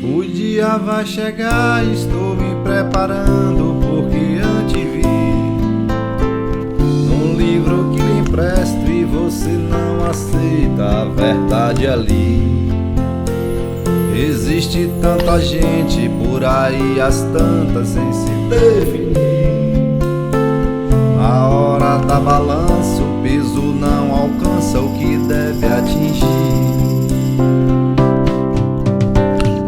O dia vai chegar, estou me preparando, porque antevi num livro que lhe empresto e você não aceita a verdade ali. Existe tanta gente por aí, as tantas sem se definir. A hora da balança, o peso não alcança o que deve atingir.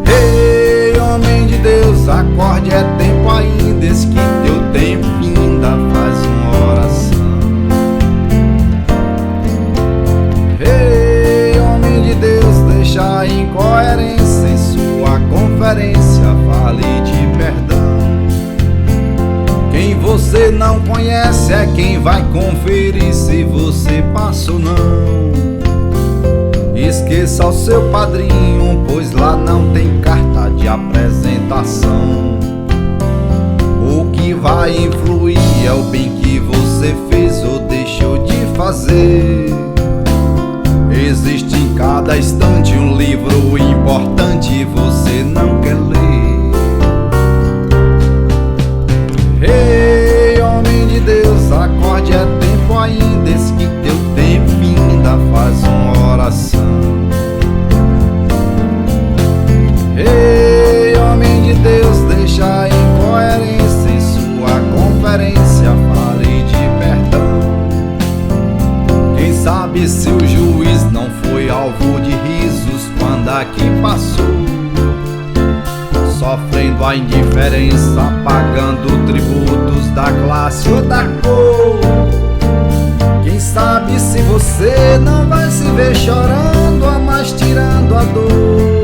Ei, homem de Deus, acorde, é tempo ainda, eis que teu tempo ainda faz uma oração. Ei, homem de Deus, deixa a incoerência em sua conferência, fale de perdão. Quem você não conhece é quem vai conferir se você passa ou não. Esqueça o seu padrinho, pois lá não tem carta de apresentação. O que vai influir é o bem que você fez ou deixou de fazer. Existe em cada instante um livro importante e você não quer ler. Ei, homem de Deus, acorde, é tempo ainda, eis que teu tempo ainda faz uma oração. Ei, homem de Deus, deixa a incoerência em sua conferência, fale de perdão. Quem sabe se o juiz não foi alvo de risos quando aqui passou, sofrendo a indiferença, pagando tributos da classe ou da cor. Quem sabe se você não vai se ver chorando, mas tirando a dor.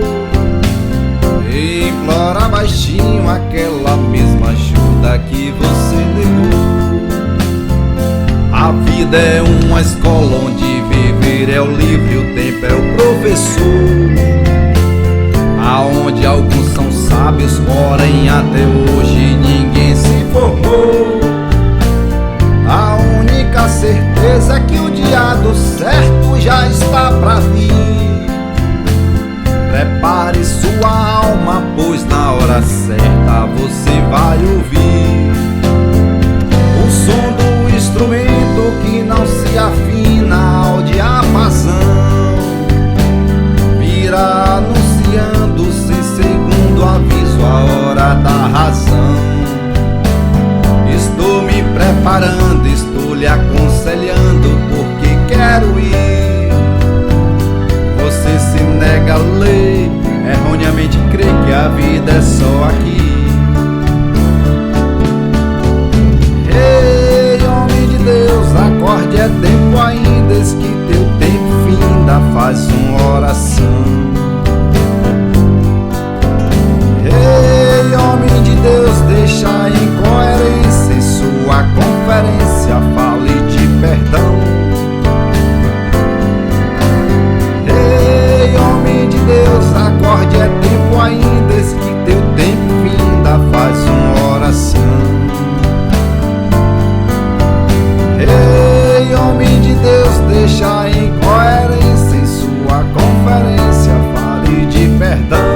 E implora baixinho aquela mesma ajuda que você negou. A vida é uma escola onde viver é o livro e o tempo é o professor. Aonde alguns são sábios, porém até hoje ninguém se formou. A única certeza é que o dia do certo já está pra vir. Prepare sua alma, pois na hora certa você vai ouvir o som do instrumento que não se afina ao diapasão. Virá anunciando sem segundo aviso a hora da razão. Estou me preparando, estou lhe aconselhando porque quero ir. Você se nega a ler, erroneamente crê que a vida é só aqui. Ei, homem de Deus, acorde, é tempo ainda, eis que teu tempo finda, faz uma oração. Ei, homem de Deus, deixa a incoerência em sua conferência, fale de perdão. Ei, homem de Deus, acorde, é tempo ainda, eis que teu tempo finda, faz uma oração. Ei, homem de Deus, deixa a incoerência em sua conferência, fale de perdão.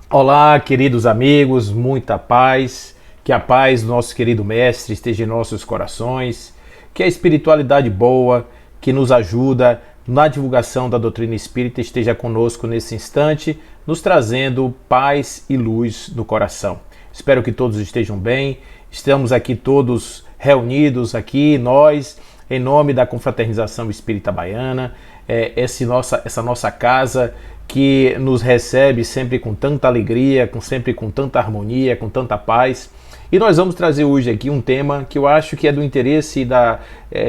Olá, queridos amigos, muita paz, que a paz do nosso querido Mestre esteja em nossos corações, que a espiritualidade boa, que nos ajuda na divulgação da doutrina espírita esteja conosco nesse instante, nos trazendo paz e luz no coração. Espero que todos estejam bem. Estamos aqui todos reunidos aqui, nós, em nome da Confraternização Espírita Baiana, essa nossa casa que nos recebe sempre com tanta alegria, sempre com tanta harmonia, com tanta paz. E nós vamos trazer hoje aqui um tema que eu acho que é do interesse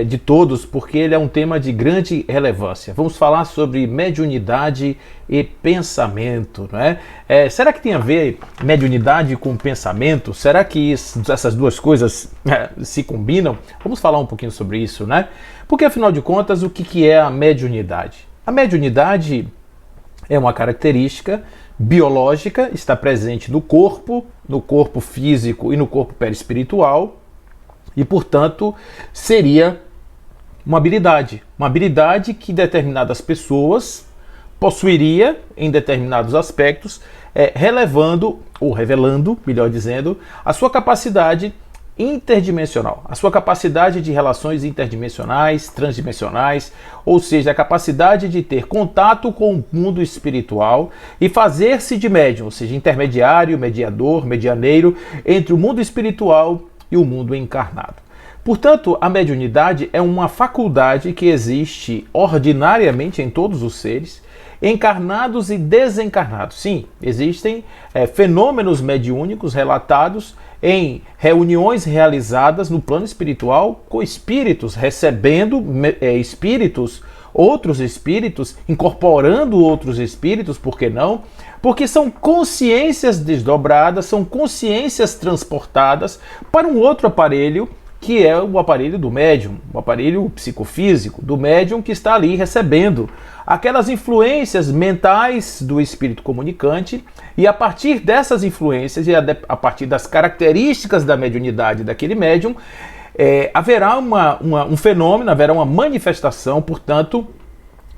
de todos, porque ele é um tema de grande relevância. Vamos falar sobre mediunidade e pensamento, não é? Será que tem a ver mediunidade com pensamento? Será que essas duas coisas se combinam? Vamos falar um pouquinho sobre isso, né? Porque, afinal de contas, o que é a mediunidade? A mediunidade é uma característica biológica, está presente no corpo físico e no corpo perispiritual, e, portanto, seria uma habilidade que determinadas pessoas possuiria em determinados aspectos, revelando, melhor dizendo, a sua capacidade interdimensional, a sua capacidade de relações interdimensionais, transdimensionais, ou seja, a capacidade de ter contato com o mundo espiritual e fazer-se de médium, ou seja, intermediário, mediador, medianeiro entre o mundo espiritual e o mundo encarnado. Portanto, a mediunidade é uma faculdade que existe ordinariamente em todos os seres, encarnados e desencarnados. Sim, existem fenômenos mediúnicos relatados em reuniões realizadas no plano espiritual com espíritos, recebendo outros espíritos, incorporando outros espíritos, por que não? Porque são consciências desdobradas, são consciências transportadas para um outro aparelho, que é o aparelho do médium, o aparelho psicofísico do médium que está ali recebendo aquelas influências mentais do espírito comunicante, e a partir dessas influências e a partir das características da mediunidade daquele médium, haverá um fenômeno, haverá uma manifestação, portanto,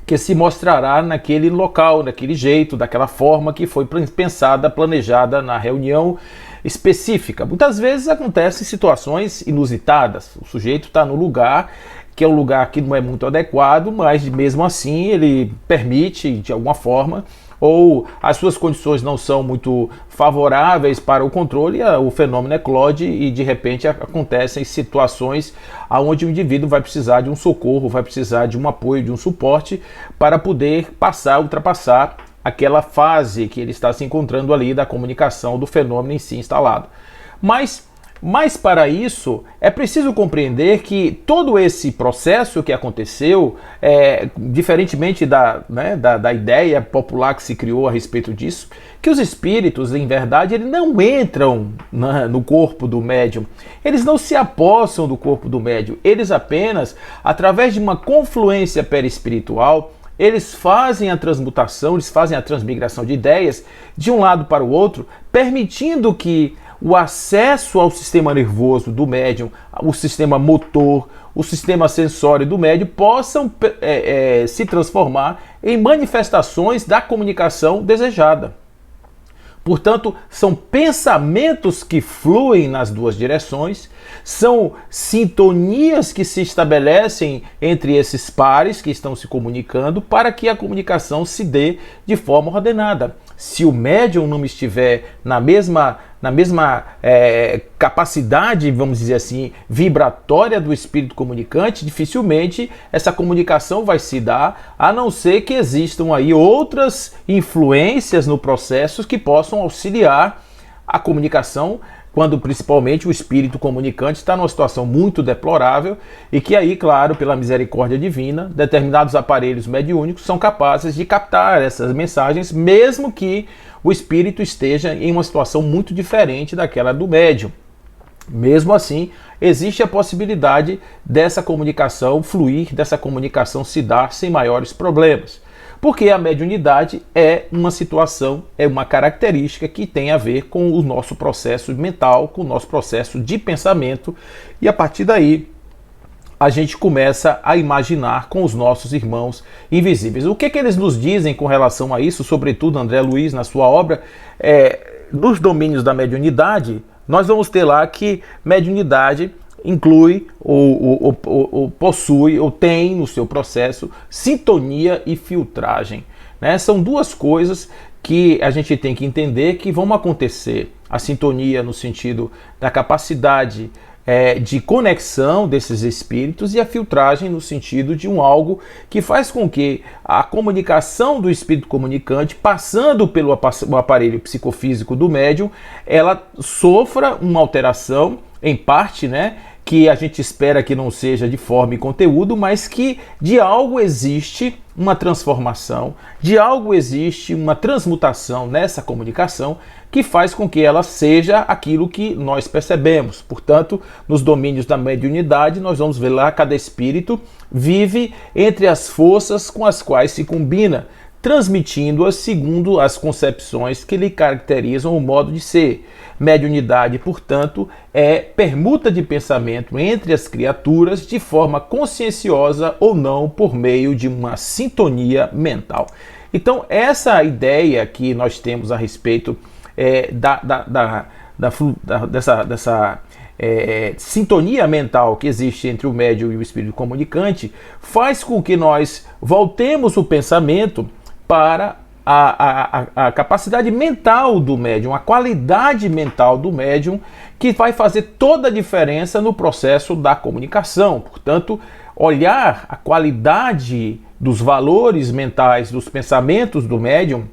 que se mostrará naquele local, daquele jeito, daquela forma que foi pensada, planejada na reunião específica. Muitas vezes acontecem situações inusitadas. O sujeito está no lugar que é um lugar que não é muito adequado, mas mesmo assim ele permite de alguma forma, ou as suas condições não são muito favoráveis para o controle, o fenômeno eclode e de repente acontecem situações onde o indivíduo vai precisar de um socorro, vai precisar de um apoio, de um suporte para poder ultrapassar aquela fase que ele está se encontrando ali da comunicação do fenômeno em si instalado. Mas para isso é preciso compreender que todo esse processo que aconteceu, diferentemente da ideia popular que se criou a respeito disso, que os espíritos, em verdade, eles não entram no corpo do médium, eles não se apossam do corpo do médium, eles apenas, através de uma confluência perispiritual, eles fazem a transmutação, eles fazem a transmigração de ideias de um lado para o outro, permitindo que o acesso ao sistema nervoso do médium, o sistema motor, o sistema sensório do médium possam se transformar em manifestações da comunicação desejada. Portanto, são pensamentos que fluem nas duas direções, são sintonias que se estabelecem entre esses pares que estão se comunicando para que a comunicação se dê de forma ordenada. Se o médium não estiver na mesma capacidade, vamos dizer assim, vibratória do espírito comunicante, dificilmente essa comunicação vai se dar, a não ser que existam aí outras influências no processo que possam auxiliar a comunicação, quando principalmente o espírito comunicante está numa situação muito deplorável e que aí, claro, pela misericórdia divina, determinados aparelhos mediúnicos são capazes de captar essas mensagens, mesmo que o espírito esteja em uma situação muito diferente daquela do médium. Mesmo assim, existe a possibilidade dessa comunicação fluir, dessa comunicação se dar sem maiores problemas. Porque a mediunidade é uma situação, é uma característica que tem a ver com o nosso processo mental, com o nosso processo de pensamento, e a partir daí a gente começa a imaginar com os nossos irmãos invisíveis. O que eles nos dizem com relação a isso, sobretudo André Luiz na sua obra, nos domínios da mediunidade, nós vamos ter lá que mediunidade inclui ou possui ou tem no seu processo sintonia e filtragem, né? São duas coisas que a gente tem que entender que vão acontecer. A sintonia no sentido da capacidade de conexão desses espíritos, e a filtragem no sentido de algo que faz com que a comunicação do espírito comunicante, passando pelo aparelho psicofísico do médium, ela sofra uma alteração, em parte, né, que a gente espera que não seja de forma e conteúdo, mas que de algo existe uma transformação, de algo existe uma transmutação nessa comunicação que faz com que ela seja aquilo que nós percebemos. Portanto, nos domínios da mediunidade, nós vamos ver lá, cada espírito vive entre as forças com as quais se combina, transmitindo-as segundo as concepções que lhe caracterizam o modo de ser. Mediunidade, portanto, é permuta de pensamento entre as criaturas de forma conscienciosa ou não, por meio de uma sintonia mental. Então, essa ideia que nós temos a respeito dessa sintonia mental que existe entre o médium e o espírito comunicante faz com que nós voltemos o pensamento para a capacidade mental do médium, a qualidade mental do médium, que vai fazer toda a diferença no processo da comunicação. Portanto, olhar a qualidade dos valores mentais, dos pensamentos do médium,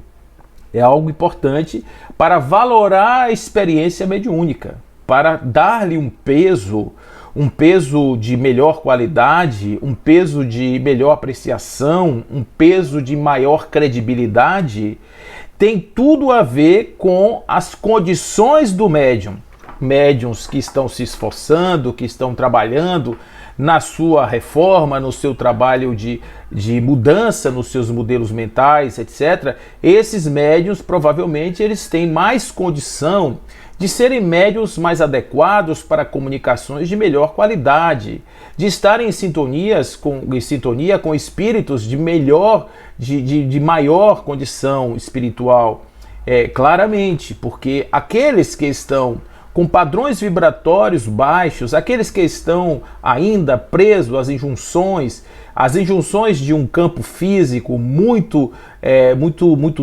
é algo importante para valorar a experiência mediúnica, para dar-lhe um peso de melhor qualidade, um peso de melhor apreciação, um peso de maior credibilidade. Tem tudo a ver com as condições do médium. Médiuns que estão se esforçando, que estão trabalhando na sua reforma, no seu trabalho de mudança nos seus modelos mentais, etc. Esses médiuns, provavelmente, eles têm mais condição de serem médiuns mais adequados para comunicações de melhor qualidade, de estarem em sintonia com espíritos de maior condição espiritual. Claramente, porque aqueles que estão com padrões vibratórios baixos, aqueles que estão ainda presos às injunções de um campo físico muito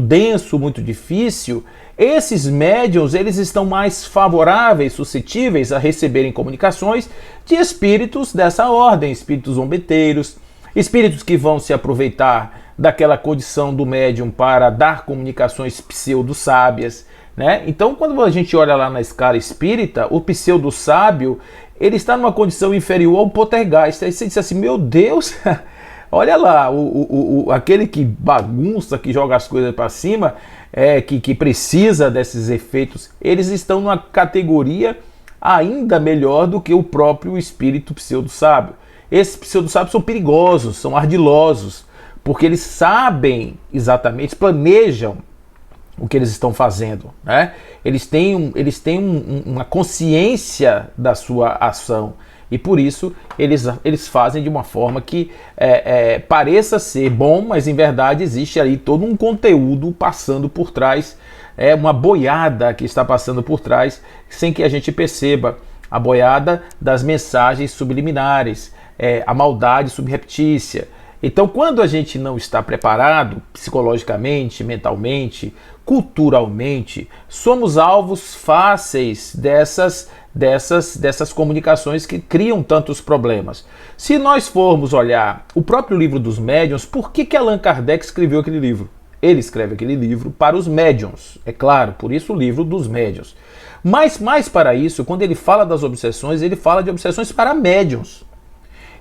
denso, muito difícil, esses médiuns, eles estão mais favoráveis, suscetíveis a receberem comunicações de espíritos dessa ordem, espíritos zombeteiros, espíritos que vão se aproveitar daquela condição do médium para dar comunicações pseudo-sábias, né? Então, quando a gente olha lá na escala espírita, o pseudo-sábio, ele está numa condição inferior ao poltergeist. Aí você diz assim, meu Deus, olha lá, aquele que bagunça, que joga as coisas para cima, que precisa desses efeitos, eles estão numa categoria ainda melhor do que o próprio espírito pseudo-sábio. Esses pseudo-sábios são perigosos, são ardilosos, porque eles sabem exatamente, planejam o que eles estão fazendo, né? Eles têm uma consciência da sua ação, e por isso eles fazem de uma forma que pareça ser bom, mas em verdade existe ali todo um conteúdo passando por trás, uma boiada que está passando por trás, sem que a gente perceba, a boiada das mensagens subliminares, a maldade subreptícia. Então, quando a gente não está preparado psicologicamente, mentalmente, culturalmente, somos alvos fáceis dessas comunicações que criam tantos problemas. Se nós formos olhar o próprio livro dos médiuns, por que Allan Kardec escreveu aquele livro? Ele escreve aquele livro para os médiuns, é claro, por isso o livro dos médiuns. Mas mais para isso, quando ele fala das obsessões, ele fala de obsessões para médiuns.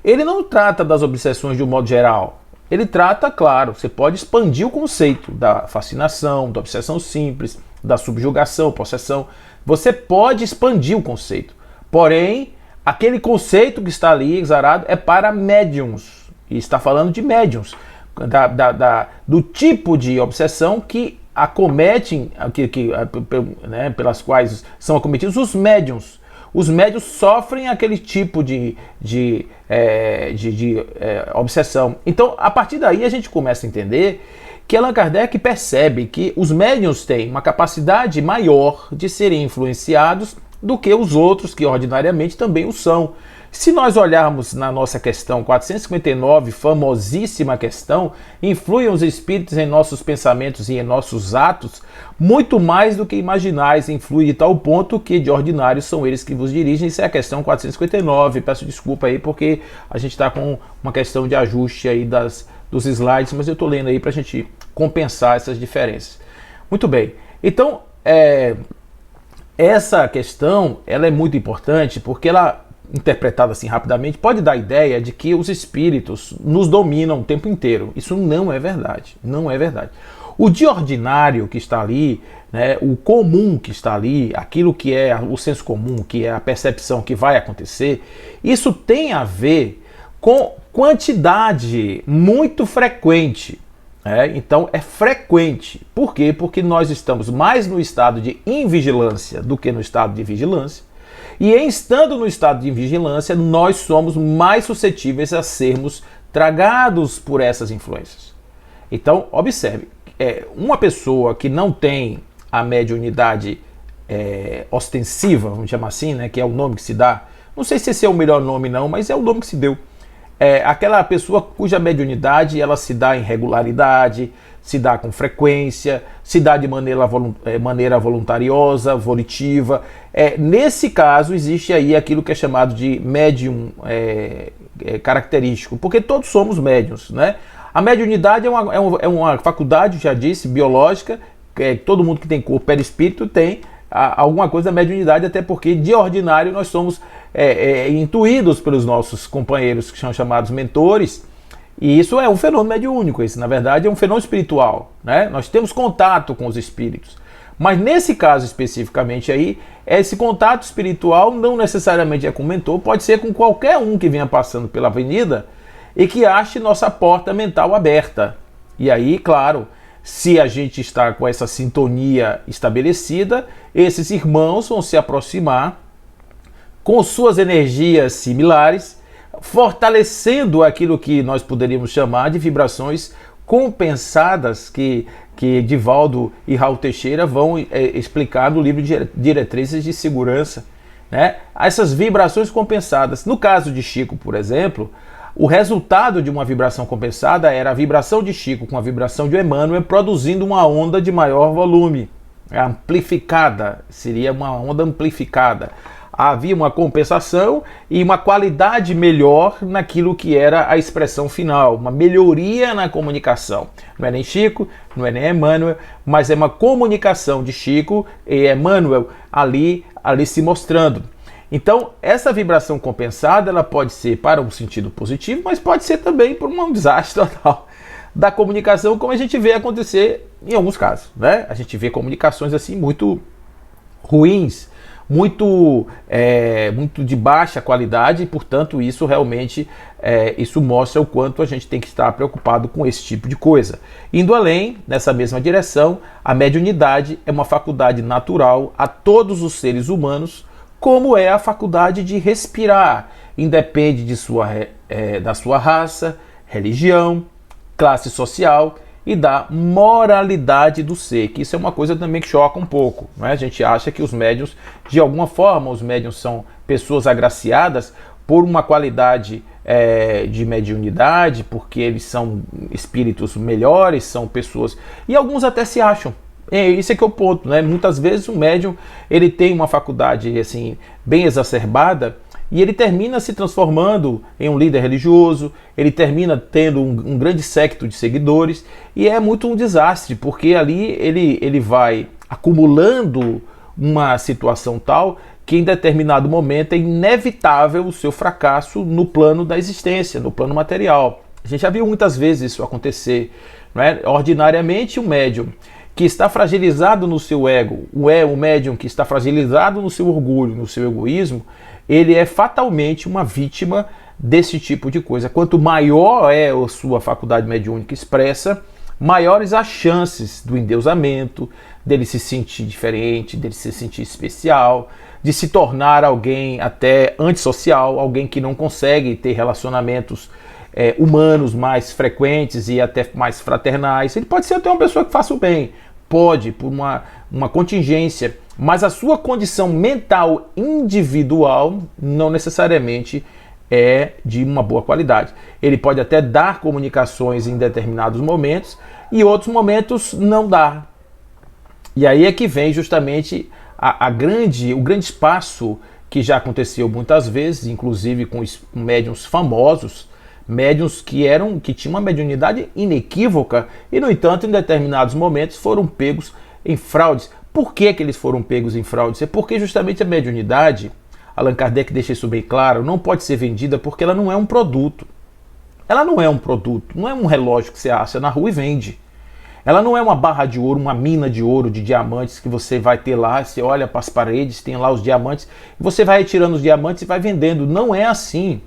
Ele não trata das obsessões de um modo geral. Ele trata, claro, você pode expandir o conceito da fascinação, da obsessão simples, da subjugação, possessão. Você pode expandir o conceito. Porém, aquele conceito que está ali exarado é para médiuns. E está falando de médiuns. Do tipo de obsessão que acometem, pelas quais são acometidos os médiuns. Os médiuns sofrem aquele tipo de obsessão. Então, a partir daí, a gente começa a entender que Allan Kardec percebe que os médiuns têm uma capacidade maior de serem influenciados do que os outros que ordinariamente também o são. Se nós olharmos na nossa questão 459, famosíssima questão, influem os espíritos em nossos pensamentos e em nossos atos, muito mais do que imaginais, influi de tal ponto que de ordinário são eles que vos dirigem. Isso é a questão 459, peço desculpa aí porque a gente está com uma questão de ajuste aí dos slides, mas eu estou lendo aí para a gente compensar essas diferenças. Muito bem, então essa questão ela é muito importante porque ela, interpretada assim rapidamente, pode dar a ideia de que os espíritos nos dominam o tempo inteiro. Isso não é verdade, não é verdade. O de ordinário que está ali, né, o comum que está ali, aquilo que é o senso comum, que é a percepção que vai acontecer, isso tem a ver com quantidade muito frequente. Então é frequente. Por quê? Porque nós estamos mais no estado de invigilância do que no estado de vigilância. E em estando no estado de vigilância, nós somos mais suscetíveis a sermos tragados por essas influências. Então, observe, uma pessoa que não tem a mediunidade ostensiva, vamos chamar assim, né, que é o nome que se dá, não sei se esse é o melhor nome não, mas é o nome que se deu. Aquela pessoa cuja mediunidade ela se dá em regularidade, se dá com frequência, se dá de maneira voluntariosa, volitiva. Nesse caso, existe aí aquilo que é chamado de médium característico, porque todos somos médiums, né? A mediunidade é uma faculdade, já disse, biológica, todo mundo que tem corpo perispírito tem alguma coisa da mediunidade, até porque de ordinário nós somos intuídos pelos nossos companheiros que são chamados mentores. E isso é um fenômeno mediúnico, isso na verdade é um fenômeno espiritual, né? Nós temos contato com os espíritos. Mas nesse caso especificamente aí, esse contato espiritual não necessariamente é com o mentor, pode ser com qualquer um que venha passando pela avenida e que ache nossa porta mental aberta. E aí, claro, se a gente está com essa sintonia estabelecida, esses irmãos vão se aproximar com suas energias similares, fortalecendo aquilo que nós poderíamos chamar de vibrações compensadas que Divaldo e Raul Teixeira vão explicar no livro de Diretrizes de Segurança, né? Essas vibrações compensadas. No caso de Chico, por exemplo, o resultado de uma vibração compensada era a vibração de Chico com a vibração de Emmanuel produzindo uma onda de maior volume, amplificada, seria uma onda amplificada. Havia uma compensação e uma qualidade melhor naquilo que era a expressão final, uma melhoria na comunicação. Não é nem Chico, não é nem Emmanuel, mas é uma comunicação de Chico e Emmanuel ali se mostrando. Então, essa vibração compensada, ela pode ser para um sentido positivo, mas pode ser também por um desastre total da comunicação, como a gente vê acontecer em alguns casos, né? A gente vê comunicações assim muito ruins, muito de baixa qualidade, e portanto isso realmente isso mostra o quanto a gente tem que estar preocupado com esse tipo de coisa. Indo além, nessa mesma direção, a mediunidade é uma faculdade natural a todos os seres humanos, como é a faculdade de respirar, independe da sua raça, religião, classe social e da moralidade do ser, que isso é uma coisa também que choca um pouco, né? A gente acha que os médiuns, de alguma forma, os médiuns são pessoas agraciadas por uma qualidade de mediunidade, porque eles são espíritos melhores, são pessoas... E alguns até se acham. Isso é que é o ponto, né? Muitas vezes o médium ele tem uma faculdade assim, bem exacerbada, e ele termina se transformando em um líder religioso, ele termina tendo um grande séquito de seguidores, e é muito um desastre, porque ali ele vai acumulando uma situação tal que em determinado momento é inevitável o seu fracasso no plano da existência, no plano material. A gente já viu muitas vezes isso acontecer, não é? Ordinariamente o médium que está fragilizado no seu ego, o médium que está fragilizado no seu orgulho, no seu egoísmo, ele é fatalmente uma vítima desse tipo de coisa. Quanto maior é a sua faculdade mediúnica expressa, maiores as chances do endeusamento, dele se sentir diferente, dele se sentir especial, de se tornar alguém até antissocial, alguém que não consegue ter relacionamentos humanos mais frequentes e até mais fraternais. Ele pode ser até uma pessoa que faça o bem, Pode, por uma contingência, mas a sua condição mental individual não necessariamente é de uma boa qualidade. Ele pode até dar comunicações em determinados momentos e outros momentos não dá. E aí é que vem justamente o grande espaço que já aconteceu muitas vezes, inclusive com médiuns famosos, médiuns que tinham uma mediunidade inequívoca e, no entanto, em determinados momentos foram pegos em fraudes. Por que eles foram pegos em fraudes? É porque justamente a mediunidade, Allan Kardec deixa isso bem claro, não pode ser vendida porque ela não é um produto. Ela não é um produto, não é um relógio que você acha na rua e vende. Ela não é uma barra de ouro, uma mina de ouro, de diamantes que você vai ter lá, você olha para as paredes, tem lá os diamantes, você vai retirando os diamantes e vai vendendo. Não é assim.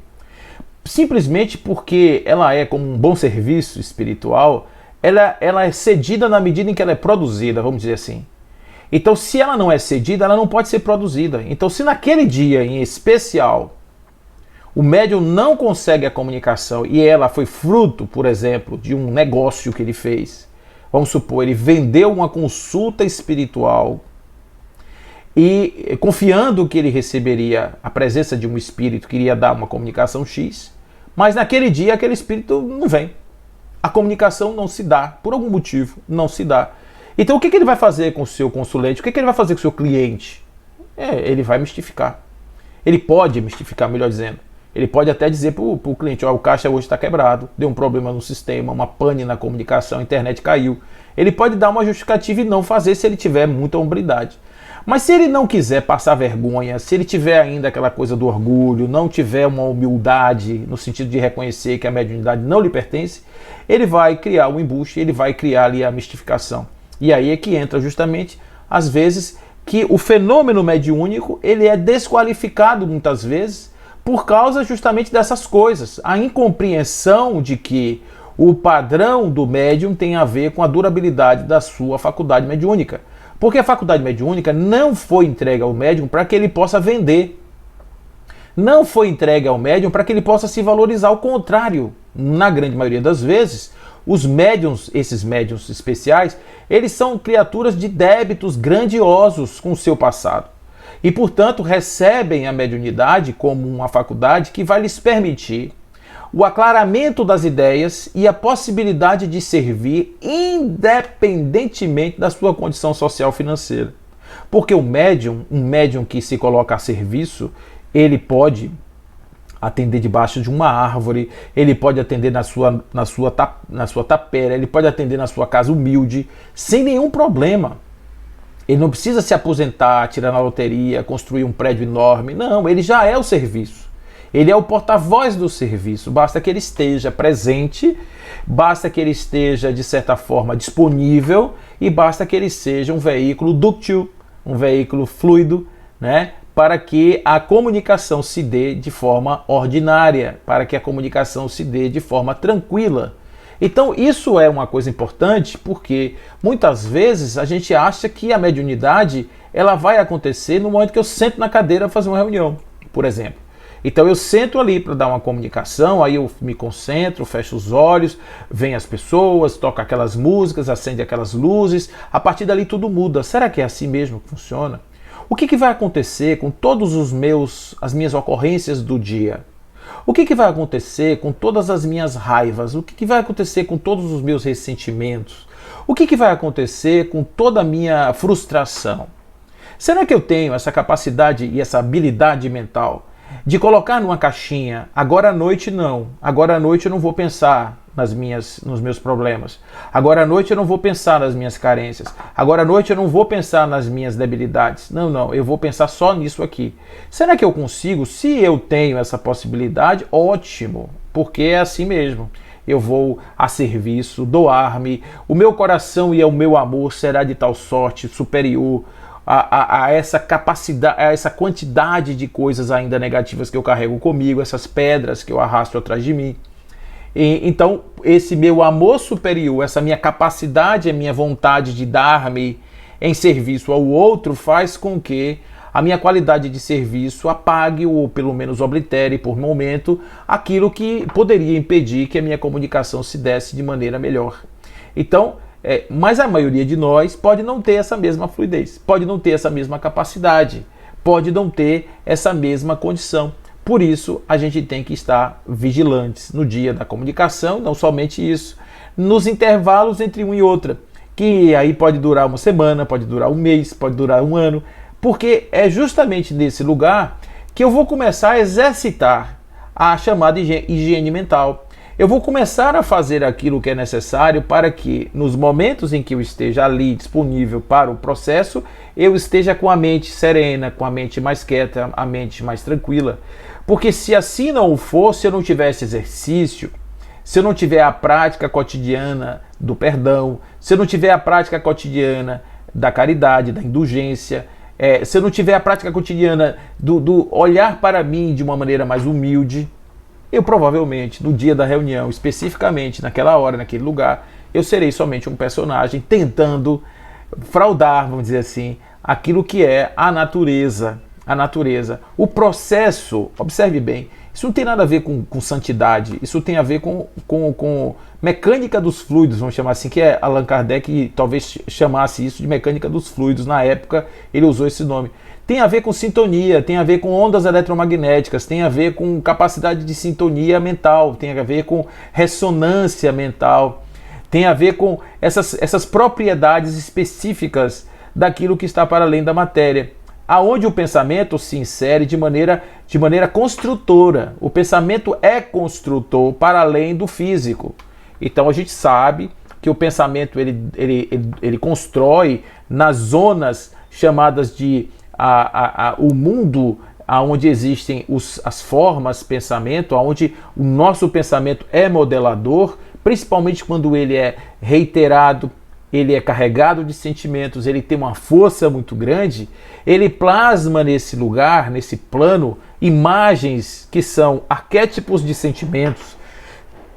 Simplesmente porque ela é como um bom serviço espiritual, ela é cedida na medida em que ela é produzida, vamos dizer assim. Então, se ela não é cedida, ela não pode ser produzida. Então, se naquele dia em especial o médium não consegue a comunicação e ela foi fruto, por exemplo, de um negócio que ele fez, vamos supor, ele vendeu uma consulta espiritual e confiando que ele receberia a presença de um espírito que iria dar uma comunicação X, mas naquele dia aquele espírito não vem. A comunicação não se dá, por algum motivo, não se dá. Então o que ele vai fazer com o seu consulente? O que ele vai fazer com o seu cliente? Ele vai mistificar. Ele pode mistificar, melhor dizendo. Ele pode até dizer para o cliente, o caixa hoje está quebrado, deu um problema no sistema, uma pane na comunicação, a internet caiu. Ele pode dar uma justificativa e não fazer se ele tiver muita hombridade. Mas se ele não quiser passar vergonha, se ele tiver ainda aquela coisa do orgulho, não tiver uma humildade no sentido de reconhecer que a mediunidade não lhe pertence, ele vai criar o embuste, ele vai criar ali a mistificação. E aí é que entra justamente, às vezes, que o fenômeno mediúnico ele é desqualificado muitas vezes por causa justamente dessas coisas. A incompreensão de que o padrão do médium tem a ver com a durabilidade da sua faculdade mediúnica. Porque a faculdade mediúnica não foi entregue ao médium para que ele possa vender. Não foi entregue ao médium para que ele possa se valorizar. Ao contrário, na grande maioria das vezes, os médiums, esses médiums especiais, eles são criaturas de débitos grandiosos com o seu passado. E, portanto, recebem a mediunidade como uma faculdade que vai lhes permitir o aclaramento das ideias e a possibilidade de servir independentemente da sua condição social financeira. Porque um médium que se coloca a serviço, ele pode atender debaixo de uma árvore, ele pode atender na sua tapera, ele pode atender na sua casa humilde, sem nenhum problema. Ele não precisa se aposentar, tirar na loteria, construir um prédio enorme. Não, ele já é o serviço. Ele é o porta-voz do serviço. Basta que ele esteja presente, basta que ele esteja, de certa forma, disponível e basta que ele seja um veículo dúctil, um veículo fluido, né? Para que a comunicação se dê de forma ordinária, para que a comunicação se dê de forma tranquila. Então isso é uma coisa importante porque muitas vezes a gente acha que a mediunidade ela vai acontecer no momento que eu sento na cadeira fazer uma reunião, por exemplo. Então eu sento ali para dar uma comunicação, aí eu me concentro, fecho os olhos, vem as pessoas, toca aquelas músicas, acende aquelas luzes, a partir dali tudo muda. Será que é assim mesmo que funciona? O que vai acontecer com todos as minhas ocorrências do dia? O que vai acontecer com todas as minhas raivas? O que vai acontecer com todos os meus ressentimentos? O que vai acontecer com toda a minha frustração? Será que eu tenho essa capacidade e essa habilidade mental de colocar numa caixinha, agora à noite não, agora à noite eu não vou pensar nos meus problemas, agora à noite eu não vou pensar nas minhas carências, agora à noite eu não vou pensar nas minhas debilidades, não, eu vou pensar só nisso aqui. Será que eu consigo? Se eu tenho essa possibilidade, ótimo, porque é assim mesmo. Eu vou a serviço, doar-me, o meu coração e o meu amor será de tal sorte superior a essa capacidade, a essa quantidade de coisas ainda negativas que eu carrego comigo, essas pedras que eu arrasto atrás de mim. Então, esse meu amor superior, essa minha capacidade, a minha vontade de dar-me em serviço ao outro faz com que a minha qualidade de serviço apague ou pelo menos oblitere por momento aquilo que poderia impedir que a minha comunicação se desse de maneira melhor. Então, Mas a maioria de nós pode não ter essa mesma fluidez, pode não ter essa mesma capacidade, pode não ter essa mesma condição. Por isso, a gente tem que estar vigilantes no dia da comunicação, não somente isso, nos intervalos entre uma e outra, que aí pode durar uma semana, pode durar um mês, pode durar um ano, porque é justamente nesse lugar que eu vou começar a exercitar a chamada higiene mental. Eu vou começar a fazer aquilo que é necessário para que, nos momentos em que eu esteja ali disponível para o processo, eu esteja com a mente serena, com a mente mais quieta, a mente mais tranquila. Porque se assim não for, se eu não tivesse exercício, se eu não tiver a prática cotidiana do perdão, se eu não tiver a prática cotidiana da caridade, da indulgência, se eu não tiver a prática cotidiana do olhar para mim de uma maneira mais humilde, eu provavelmente, no dia da reunião, especificamente naquela hora, naquele lugar, eu serei somente um personagem tentando fraudar, vamos dizer assim, aquilo que é a natureza. A natureza. O processo, observe bem, isso não tem nada a ver com santidade, isso tem a ver com mecânica dos fluidos, vamos chamar assim, que é Allan Kardec talvez chamasse isso de mecânica dos fluidos, na época ele usou esse nome. Tem a ver com sintonia, tem a ver com ondas eletromagnéticas, tem a ver com capacidade de sintonia mental, tem a ver com ressonância mental, tem a ver com essas propriedades específicas daquilo que está para além da matéria, aonde o pensamento se insere de maneira construtora. O pensamento é construtor para além do físico. Então a gente sabe que o pensamento ele constrói nas zonas chamadas de o mundo, onde existem as formas pensamento, onde o nosso pensamento é modelador, principalmente quando ele é reiterado, ele é carregado de sentimentos, ele tem uma força muito grande, ele plasma nesse lugar, nesse plano, imagens que são arquétipos de sentimentos,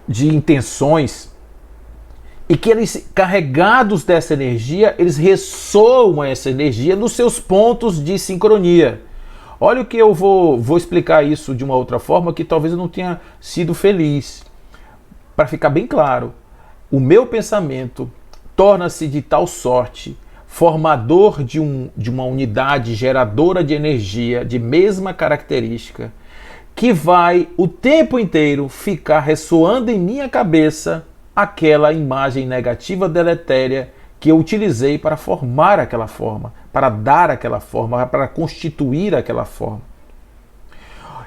de intenções, e que eles, carregados dessa energia, eles ressoam essa energia nos seus pontos de sincronia. Olha o que eu vou explicar isso de uma outra forma, que talvez eu não tenha sido feliz. Para ficar bem claro, o meu pensamento torna-se de tal sorte formador de uma unidade geradora de energia de mesma característica, que vai o tempo inteiro ficar ressoando em minha cabeça aquela imagem negativa deletéria que eu utilizei para formar aquela forma, para dar aquela forma, para constituir aquela forma.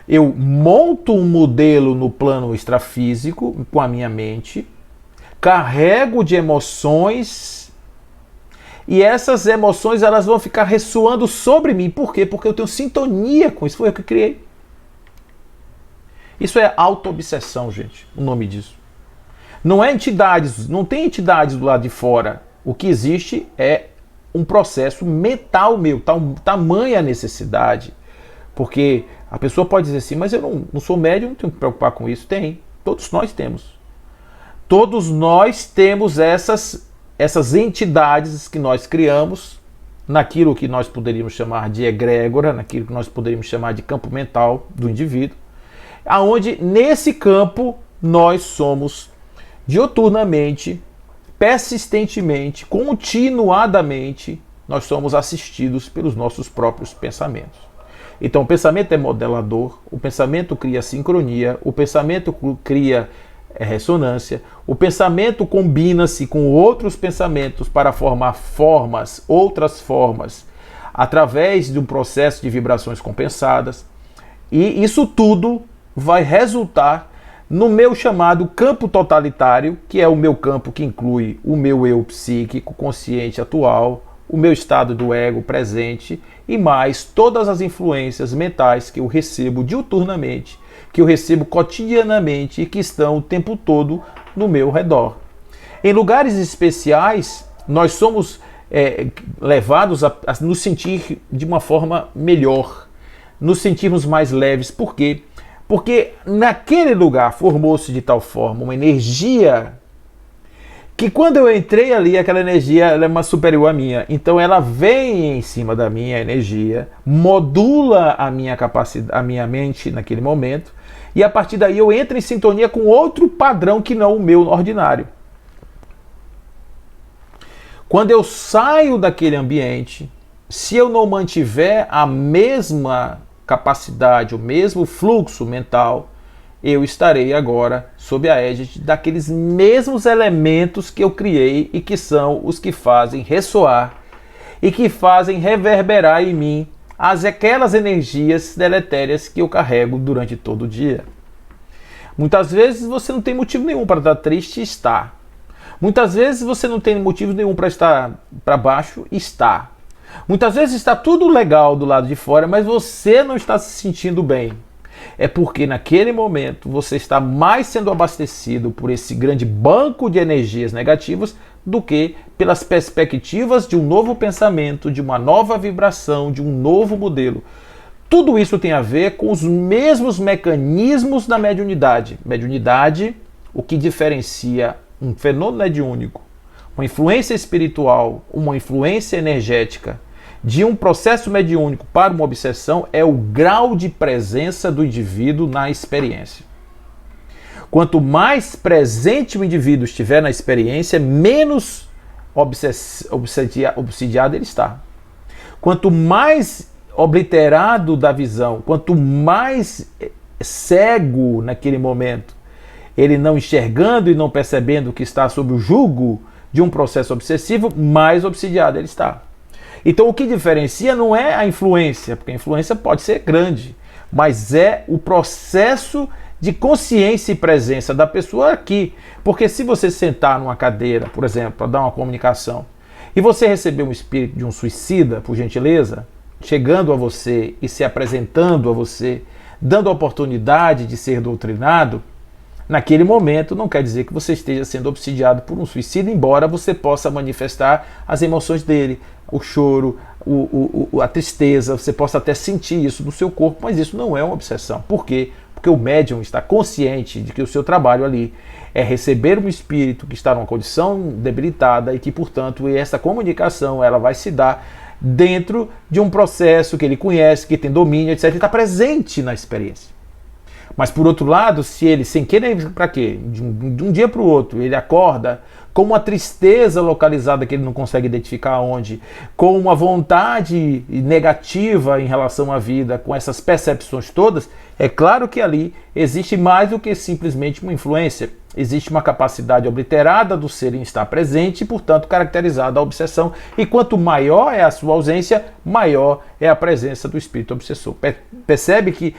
Eu monto um modelo no plano extrafísico com a minha mente, carrego de emoções, e essas emoções elas vão ficar ressoando sobre mim. Por quê? Porque eu tenho sintonia com isso, foi eu que criei. Isso é auto-obsessão, gente, o nome disso. Não é entidades, não tem entidades do lado de fora. O que existe é um processo mental meu, tamanha necessidade. Porque a pessoa pode dizer assim, mas eu não sou médium, não tenho que me preocupar com isso. Tem, todos nós temos. Todos nós temos essas entidades que nós criamos naquilo que nós poderíamos chamar de egrégora, naquilo que nós poderíamos chamar de campo mental do indivíduo, aonde nesse campo nós somos dioturnamente, persistentemente, continuadamente, nós somos assistidos pelos nossos próprios pensamentos. Então o pensamento é modelador, o pensamento cria sincronia, o pensamento cria ressonância, o pensamento combina-se com outros pensamentos para formar outras formas, através de um processo de vibrações compensadas, e isso tudo vai resultar no meu chamado campo totalitário, que é o meu campo que inclui o meu eu psíquico consciente atual, o meu estado do ego presente e mais todas as influências mentais que eu recebo diuturnamente, que eu recebo cotidianamente e que estão o tempo todo no meu redor. Em lugares especiais, nós somos levados a nos sentir de uma forma melhor, nos sentirmos mais leves. Por quê? Porque naquele lugar formou-se de tal forma uma energia que quando eu entrei ali, aquela energia ela é uma superior à minha. Então ela vem em cima da minha energia, modula a minha capacidade, a minha mente naquele momento, e a partir daí eu entro em sintonia com outro padrão que não o meu ordinário. Quando eu saio daquele ambiente, se eu não mantiver a mesma capacidade, o mesmo fluxo mental, eu estarei agora sob a égide daqueles mesmos elementos que eu criei e que são os que fazem ressoar e que fazem reverberar em mim aquelas energias deletérias que eu carrego durante todo o dia. Muitas vezes você não tem motivo nenhum para estar triste e está. Muitas vezes você não tem motivo nenhum para estar para baixo e está. Muitas vezes está tudo legal do lado de fora, mas você não está se sentindo bem. É porque naquele momento você está mais sendo abastecido por esse grande banco de energias negativas do que pelas perspectivas de um novo pensamento, de uma nova vibração, de um novo modelo. Tudo isso tem a ver com os mesmos mecanismos da mediunidade. Mediunidade, o que diferencia um fenômeno mediúnico, uma influência espiritual, uma influência energética, de um processo mediúnico para uma obsessão é o grau de presença do indivíduo na experiência. Quanto mais presente o indivíduo estiver na experiência, menos obsidiado ele está. Quanto mais obliterado da visão, quanto mais cego naquele momento, ele não enxergando e não percebendo que está sob o jugo de um processo obsessivo, mais obsidiado ele está. Então o que diferencia não é a influência, porque a influência pode ser grande, mas é o processo de consciência e presença da pessoa aqui. Porque se você sentar numa cadeira, por exemplo, para dar uma comunicação, e você receber um espírito de um suicida, por gentileza, chegando a você e se apresentando a você, dando a oportunidade de ser doutrinado, naquele momento não quer dizer que você esteja sendo obsidiado por um suicida, embora você possa manifestar as emoções dele, o choro, a tristeza, você possa até sentir isso no seu corpo, mas isso não é uma obsessão. Por quê? Porque o médium está consciente de que o seu trabalho ali é receber um espírito que está numa condição debilitada e que, portanto, essa comunicação ela vai se dar dentro de um processo que ele conhece, que tem domínio, etc. E está presente na experiência. Mas, por outro lado, se ele, sem querer para quê? De um dia para o outro, ele acorda com uma tristeza localizada que ele não consegue identificar onde, com uma vontade negativa em relação à vida, com essas percepções todas, é claro que ali existe mais do que simplesmente uma influência. Existe uma capacidade obliterada do ser em estar presente e, portanto, caracterizada a obsessão. E quanto maior é a sua ausência, maior é a presença do espírito obsessor. Percebe que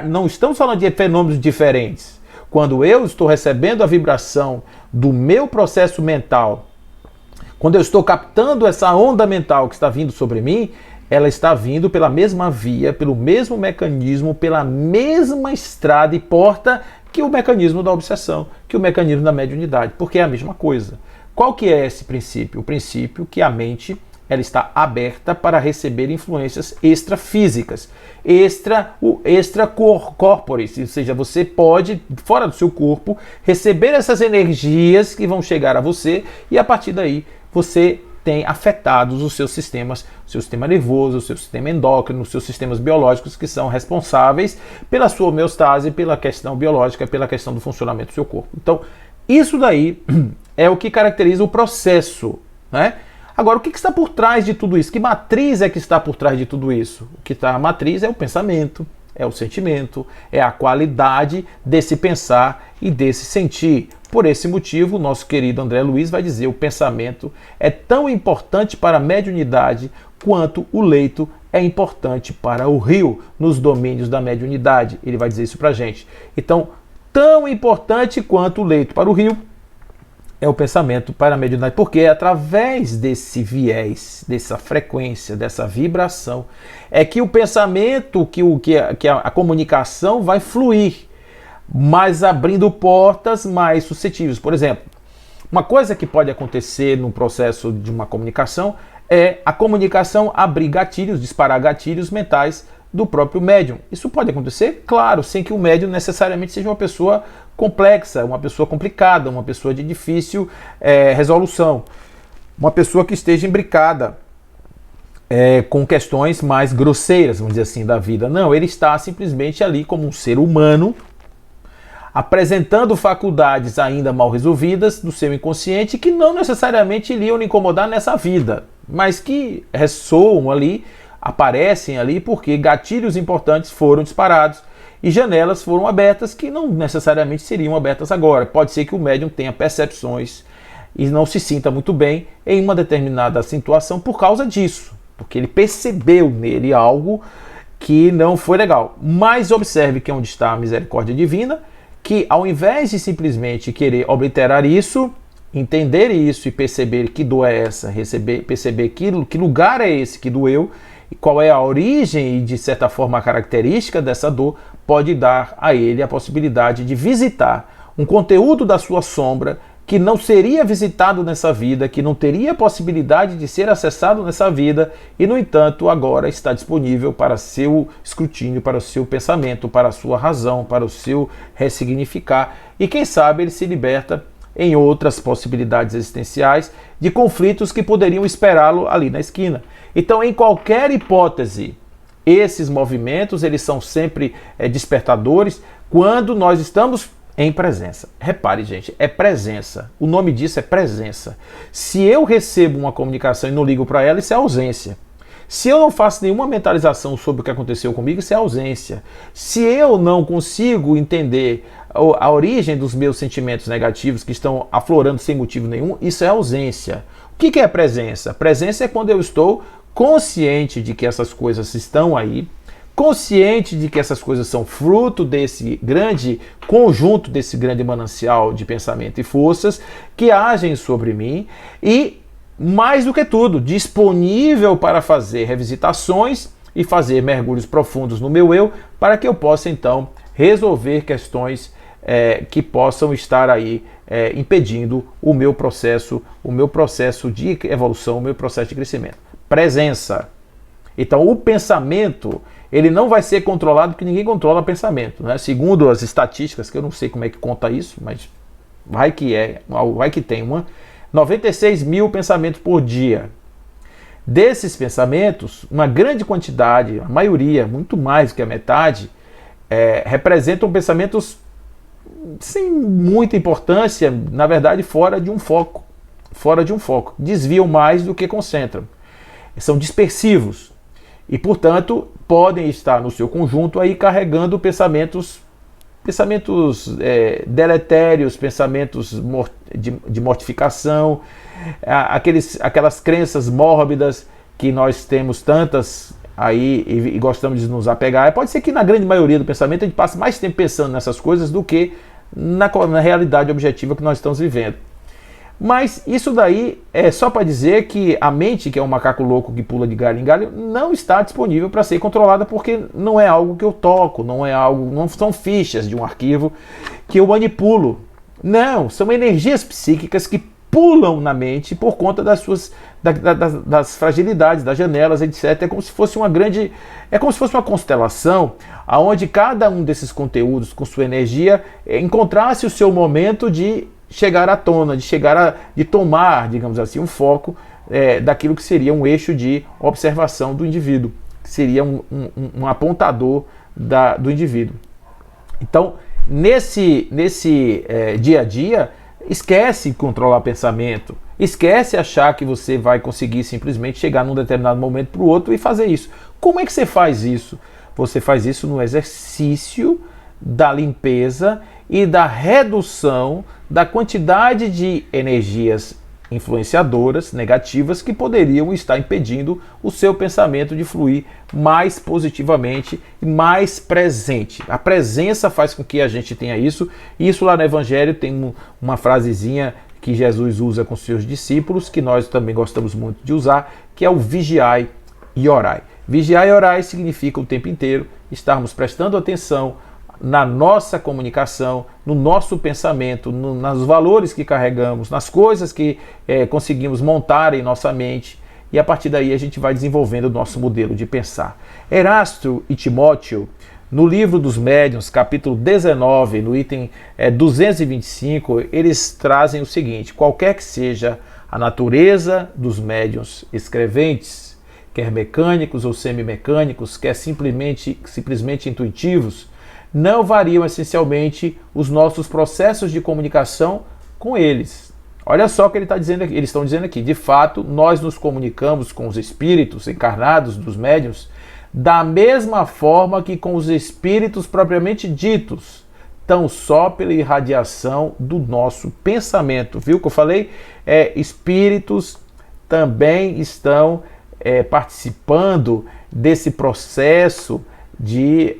não estamos falando de fenômenos diferentes. Quando eu estou recebendo a vibração do meu processo mental, quando eu estou captando essa onda mental que está vindo sobre mim, ela está vindo pela mesma via, pelo mesmo mecanismo, pela mesma estrada e porta que o mecanismo da obsessão, que o mecanismo da mediunidade, porque é a mesma coisa. Qual que é esse princípio? O princípio que a mente ela está aberta para receber influências extrafísicas, extracorpóreis, ou seja, você pode, fora do seu corpo, receber essas energias que vão chegar a você e a partir daí você tem afetados os seus sistemas, o seu sistema nervoso, o seu sistema endócrino, os seus sistemas biológicos que são responsáveis pela sua homeostase, pela questão biológica, pela questão do funcionamento do seu corpo. Então, isso daí é o que caracteriza o processo, né? Agora, o que está por trás de tudo isso? Que matriz é que está por trás de tudo isso? O que está a matriz é o pensamento, é o sentimento, é a qualidade desse pensar e desse sentir. Por esse motivo, o nosso querido André Luiz vai dizer que o pensamento é tão importante para a mediunidade quanto o leito é importante para o rio nos domínios da mediunidade. Ele vai dizer isso para a gente. Então, tão importante quanto o leito para o rio é o pensamento para a mediunidade, porque é através desse viés, dessa frequência, dessa vibração, é que o pensamento, que a comunicação vai fluir, mas abrindo portas mais suscetíveis. Por exemplo, uma coisa que pode acontecer no processo de uma comunicação é a comunicação abrir gatilhos, disparar gatilhos mentais do próprio médium. Isso pode acontecer, claro, sem que o médium necessariamente seja uma pessoa complexa, uma pessoa complicada, uma pessoa de difícil resolução, uma pessoa que esteja imbricada com questões mais grosseiras, vamos dizer assim, da vida. Não, ele está simplesmente ali como um ser humano, apresentando faculdades ainda mal resolvidas do seu inconsciente que não necessariamente iriam lhe incomodar nessa vida, mas que ressoam ali, aparecem ali porque gatilhos importantes foram disparados e janelas foram abertas que não necessariamente seriam abertas agora. Pode ser que o médium tenha percepções e não se sinta muito bem em uma determinada situação por causa disso, porque ele percebeu nele algo que não foi legal. Mas observe que é onde está a misericórdia divina, que ao invés de simplesmente querer obliterar isso, entender isso e perceber que dor é essa, perceber que lugar é esse que doeu, e qual é a origem e de certa forma a característica dessa dor, pode dar a ele a possibilidade de visitar um conteúdo da sua sombra que não seria visitado nessa vida, que não teria possibilidade de ser acessado nessa vida e, no entanto, agora está disponível para seu escrutínio, para o seu pensamento, para a sua razão, para o seu ressignificar. E quem sabe ele se liberta em outras possibilidades existenciais de conflitos que poderiam esperá-lo ali na esquina. Então, em qualquer hipótese, esses movimentos eles são sempre despertadores quando nós estamos em presença. Repare, gente, é presença. O nome disso é presença. Se eu recebo uma comunicação e não ligo para ela, isso é ausência. Se eu não faço nenhuma mentalização sobre o que aconteceu comigo, isso é ausência. Se eu não consigo entender a origem dos meus sentimentos negativos que estão aflorando sem motivo nenhum, isso é ausência. O que é presença? Presença é quando eu estou consciente de que essas coisas estão aí, consciente de que essas coisas são fruto desse grande conjunto, desse grande manancial de pensamento e forças que agem sobre mim e, mais do que tudo, disponível para fazer revisitações e fazer mergulhos profundos no meu eu para que eu possa, então, resolver questões que possam estar aí impedindo o meu processo de evolução, o meu processo de crescimento. Presença. Então, o pensamento ele não vai ser controlado porque ninguém controla o pensamento, né? Segundo as estatísticas, que eu não sei como é que conta isso, mas vai que tem 96 mil pensamentos por dia. Desses pensamentos, uma grande quantidade, a maioria, muito mais do que a metade, representam pensamentos sem muita importância, na verdade fora de um foco, desviam mais do que concentram, são dispersivos. E, portanto, podem estar no seu conjunto aí carregando pensamentos deletérios, pensamentos de mortificação, aquelas crenças mórbidas que nós temos tantas aí e gostamos de nos apegar. Pode ser que na grande maioria do pensamento a gente passe mais tempo pensando nessas coisas do que na realidade objetiva que nós estamos vivendo. Mas isso daí é só para dizer que a mente, que é um macaco louco que pula de galho em galho, não está disponível para ser controlada porque não é algo que eu toco, não são fichas de um arquivo que eu manipulo. Não, são energias psíquicas que pulam na mente por conta das fragilidades, das janelas, etc. É como se fosse uma constelação onde cada um desses conteúdos com sua energia encontrasse o seu momento de chegar à tona, de tomar, digamos assim, um foco daquilo que seria um eixo de observação do indivíduo, que seria um apontador do indivíduo. Então, nesse dia a dia, esquece controlar o pensamento, esquece achar que você vai conseguir simplesmente chegar num determinado momento para o outro e fazer isso. Como é que você faz isso? Você faz isso no exercício da limpeza e da redução da quantidade de energias influenciadoras, negativas, que poderiam estar impedindo o seu pensamento de fluir mais positivamente e mais presente. A presença faz com que a gente tenha isso, e isso lá no Evangelho tem uma frasezinha que Jesus usa com seus discípulos, que nós também gostamos muito de usar, que é o vigiai e orai. Vigiai e orai significa o tempo inteiro estarmos prestando atenção na nossa comunicação, no nosso pensamento, nos valores que carregamos, nas coisas que conseguimos montar em nossa mente, e a partir daí a gente vai desenvolvendo o nosso modelo de pensar. Erasto e Timóteo, no livro dos Médiuns, capítulo 19, no item 225, eles trazem o seguinte: qualquer que seja a natureza dos médiuns escreventes, quer mecânicos ou semimecânicos, quer simplesmente intuitivos, não variam essencialmente os nossos processos de comunicação com eles. Olha só o que eles estão dizendo aqui. De fato, nós nos comunicamos com os espíritos encarnados dos médiuns da mesma forma que com os espíritos propriamente ditos, tão só pela irradiação do nosso pensamento. Viu o que eu falei? Espíritos também estão participando desse processo de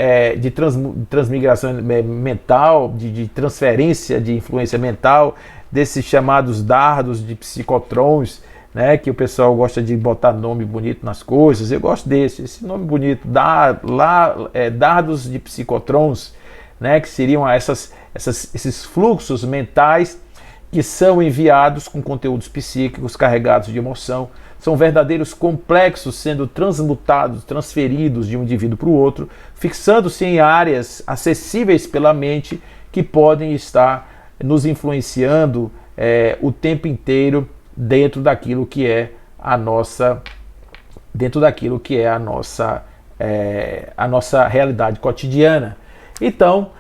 transmigração mental, de transferência de influência mental, desses chamados dardos de psicotrons, né, que o pessoal gosta de botar nome bonito nas coisas. Eu gosto esse nome bonito, dardos de psicotrons, né, que seriam esses fluxos mentais que são enviados com conteúdos psíquicos carregados de emoção. São verdadeiros complexos sendo transmutados, transferidos de um indivíduo para o outro, fixando-se em áreas acessíveis pela mente que podem estar nos influenciando o tempo inteiro dentro daquilo que é a nossa realidade cotidiana. Então,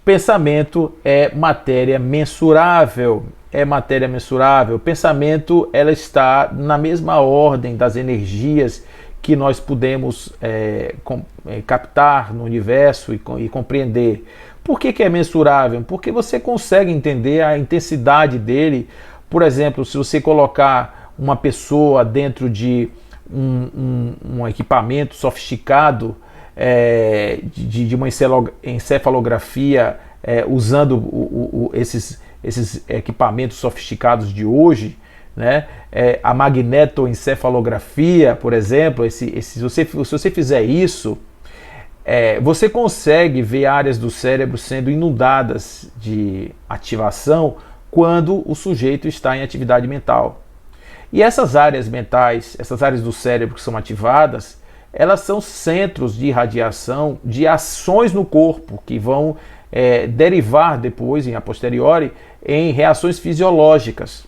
pensamento é matéria mensurável. Pensamento, ela está na mesma ordem das energias que nós podemos captar no universo e compreender. Por que é mensurável? Porque você consegue entender a intensidade dele. Por exemplo, se você colocar uma pessoa dentro de um equipamento sofisticado, de uma encefalografia, usando esses equipamentos sofisticados de hoje, né? A magnetoencefalografia, por exemplo, se você fizer isso, você consegue ver áreas do cérebro sendo inundadas de ativação quando o sujeito está em atividade mental. E essas áreas mentais, essas áreas do cérebro que são ativadas, elas são centros de irradiação de ações no corpo que vão derivar depois, a posteriori, em reações fisiológicas.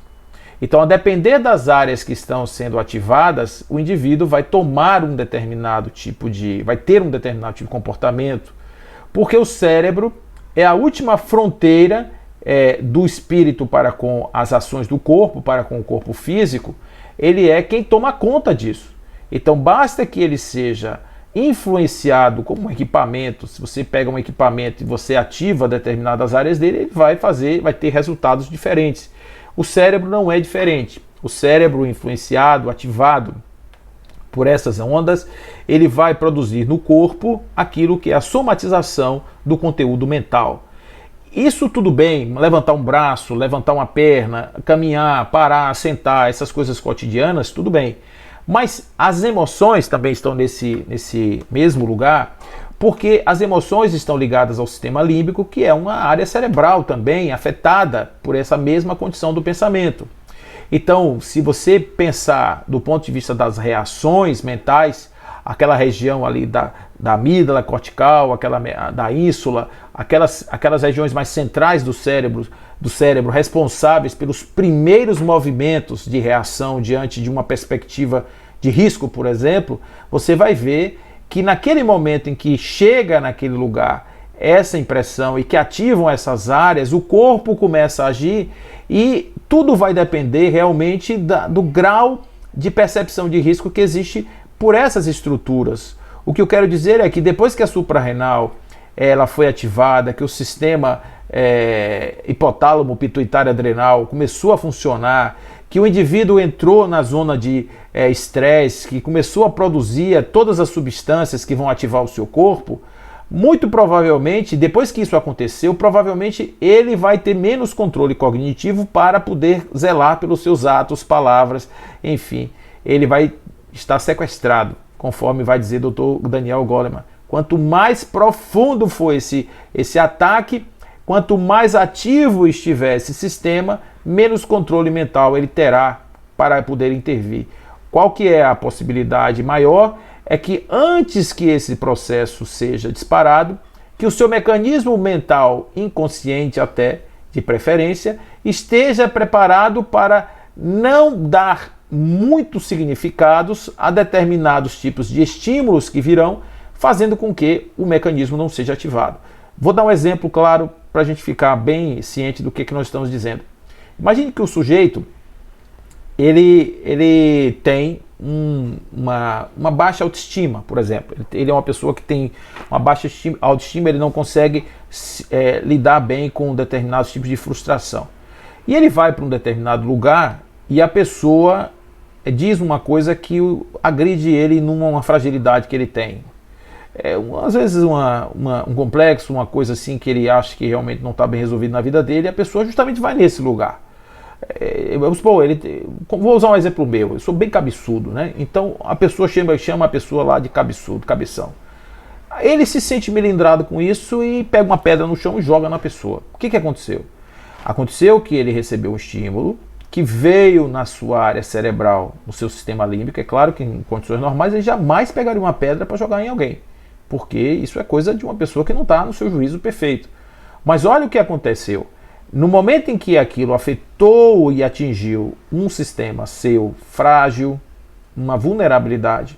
Então, a depender das áreas que estão sendo ativadas, o indivíduo vai ter um determinado tipo de comportamento, porque o cérebro é a última fronteira do espírito para com as ações do corpo, para com o corpo físico. Ele é quem toma conta disso. Então, basta que ele seja influenciado como um equipamento. Se você pega um equipamento e você ativa determinadas áreas dele, ele vai ter resultados diferentes. O cérebro não é diferente. O cérebro influenciado, ativado por essas ondas, ele vai produzir no corpo aquilo que é a somatização do conteúdo mental. Isso tudo bem, levantar um braço, levantar uma perna, caminhar, parar, sentar, essas coisas cotidianas, tudo bem. Mas as emoções também estão nesse mesmo lugar, porque as emoções estão ligadas ao sistema límbico, que é uma área cerebral também afetada por essa mesma condição do pensamento. Então, se você pensar do ponto de vista das reações mentais, aquela região ali da amígdala cortical, da ínsula, aquelas regiões mais centrais do cérebro responsáveis pelos primeiros movimentos de reação diante de uma perspectiva de risco, por exemplo, você vai ver que naquele momento em que chega naquele lugar essa impressão e que ativam essas áreas, o corpo começa a agir e tudo vai depender realmente do grau de percepção de risco que existe por essas estruturas. O que eu quero dizer é que depois que a suprarrenal ela foi ativada, que o sistema hipotálamo pituitário adrenal começou a funcionar, que o indivíduo entrou na zona de estresse, que começou a produzir todas as substâncias que vão ativar o seu corpo, muito provavelmente, depois que isso aconteceu, provavelmente ele vai ter menos controle cognitivo para poder zelar pelos seus atos, palavras, enfim, ele vai estar sequestrado, conforme vai dizer o Dr. Daniel Goleman. Quanto mais profundo for esse ataque, quanto mais ativo estiver esse sistema, menos controle mental ele terá para poder intervir. Qual que é a possibilidade maior? É que antes que esse processo seja disparado, que o seu mecanismo mental inconsciente até, de preferência, esteja preparado para não dar muitos significados a determinados tipos de estímulos que virão, fazendo com que o mecanismo não seja ativado. Vou dar um exemplo claro para a gente ficar bem ciente do que nós estamos dizendo. Imagine que o sujeito ele tem uma baixa autoestima, por exemplo. Ele é uma pessoa que tem uma baixa autoestima, ele não consegue lidar bem com determinados tipos de frustração. E ele vai para um determinado lugar e a pessoa diz uma coisa que agride ele numa fragilidade que ele tem. Às vezes um complexo, uma coisa assim que ele acha que realmente não está bem resolvido na vida dele, e a pessoa justamente vai nesse lugar. Vamos supor, vou usar um exemplo meu, eu sou bem cabeçudo, né? Então a pessoa chama a pessoa lá de cabeçudo, cabeção. Ele se sente melindrado com isso e pega uma pedra no chão e joga na pessoa. O que aconteceu? Aconteceu que ele recebeu um estímulo que veio na sua área cerebral, no seu sistema límbico. É claro que em condições normais ele jamais pegaria uma pedra para jogar em alguém, porque isso é coisa de uma pessoa que não está no seu juízo perfeito. Mas olha o que aconteceu. No momento em que aquilo afetou e atingiu um sistema seu frágil, uma vulnerabilidade,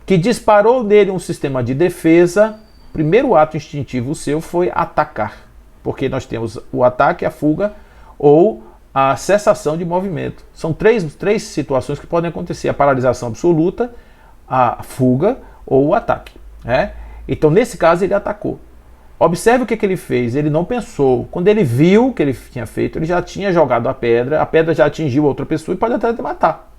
que disparou nele um sistema de defesa, o primeiro ato instintivo seu foi atacar. Porque nós temos o ataque, a fuga ou a cessação de movimento. São três situações que podem acontecer: a paralisação absoluta, a fuga ou o ataque. Né? Então, nesse caso, ele atacou. Observe o que ele fez, ele não pensou. Quando ele viu o que ele tinha feito, ele já tinha jogado a pedra já atingiu outra pessoa e pode até matar.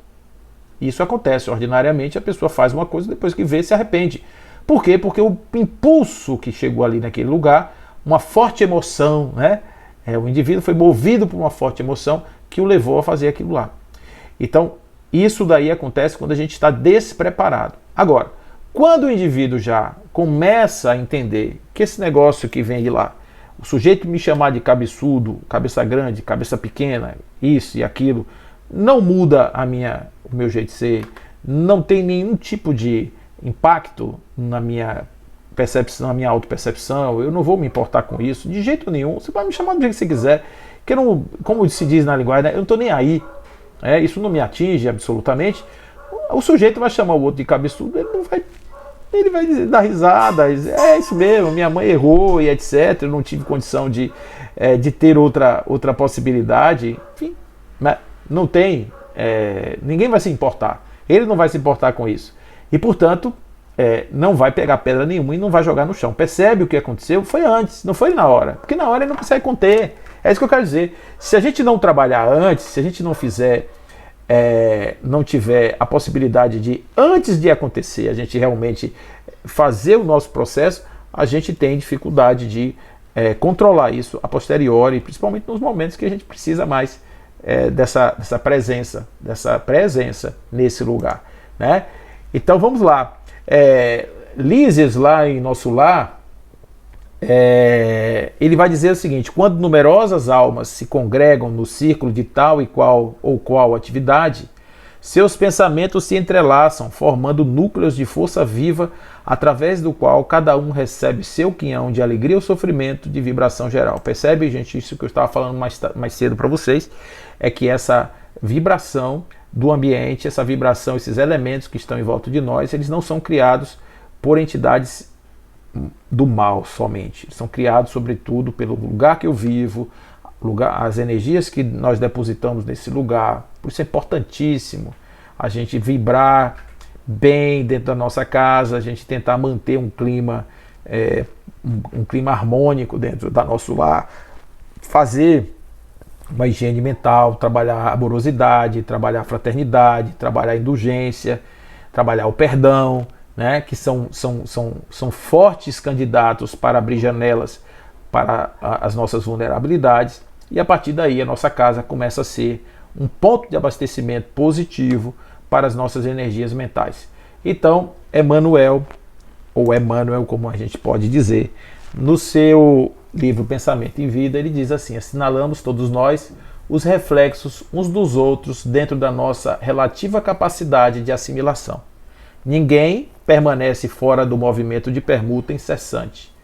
Isso acontece, ordinariamente a pessoa faz uma coisa, depois que vê, se arrepende. Por quê? Porque o impulso que chegou ali naquele lugar, uma forte emoção, né? O indivíduo foi movido por uma forte emoção que o levou a fazer aquilo lá. Então, isso daí acontece quando a gente está despreparado. Agora, quando o indivíduo já começa a entender que esse negócio que vem de lá, o sujeito me chamar de cabeçudo, cabeça grande, cabeça pequena, isso e aquilo, não muda o meu jeito de ser, não tem nenhum tipo de impacto na minha percepção, na minha autopercepção, eu não vou me importar com isso, de jeito nenhum. Você vai me chamar do jeito que você quiser, que eu não, como se diz na linguagem, né, eu não estou nem aí, isso não me atinge absolutamente. O sujeito vai chamar o outro de cabeçudo, ele vai dar risada, é isso mesmo, minha mãe errou e etc, eu não tive condição de ter outra possibilidade, enfim, né? Não tem, ninguém vai se importar, ele não vai se importar com isso, e portanto não vai pegar pedra nenhuma e não vai jogar no chão. Percebe o que aconteceu? Foi antes, não foi na hora, porque na hora ele não consegue conter. É isso que eu quero dizer. Se a gente não trabalhar antes, se a gente não fizer, não tiver a possibilidade de, antes de acontecer, a gente realmente fazer o nosso processo, a gente tem dificuldade de controlar isso a posteriori, principalmente nos momentos que a gente precisa mais dessa presença nesse lugar, né? Então vamos lá. Lises, lá em Nosso Lar, ele vai dizer o seguinte: quando numerosas almas se congregam no círculo de tal e qual ou qual atividade, seus pensamentos se entrelaçam, formando núcleos de força viva, através do qual cada um recebe seu quinhão de alegria ou sofrimento de vibração geral. Percebe, gente? Isso que eu estava falando mais cedo para vocês, é que essa vibração do ambiente, essa vibração, esses elementos que estão em volta de nós, eles não são criados por entidades do mal somente. São criados, sobretudo, pelo lugar que eu vivo, as energias que nós depositamos nesse lugar. Por isso é importantíssimo a gente vibrar bem dentro da nossa casa, a gente tentar manter um clima harmônico dentro da nosso lar, fazer uma higiene mental, trabalhar a amorosidade, trabalhar a fraternidade, trabalhar a indulgência, trabalhar o perdão, né, que são fortes candidatos para abrir janelas para as nossas vulnerabilidades, e a partir daí a nossa casa começa a ser um ponto de abastecimento positivo para as nossas energias mentais. Então, Emmanuel, ou Emmanuel, como a gente pode dizer, no seu livro Pensamento em Vida, ele diz assim: assinalamos todos nós os reflexos uns dos outros dentro da nossa relativa capacidade de assimilação. Ninguém permanece fora do movimento de permuta incessante.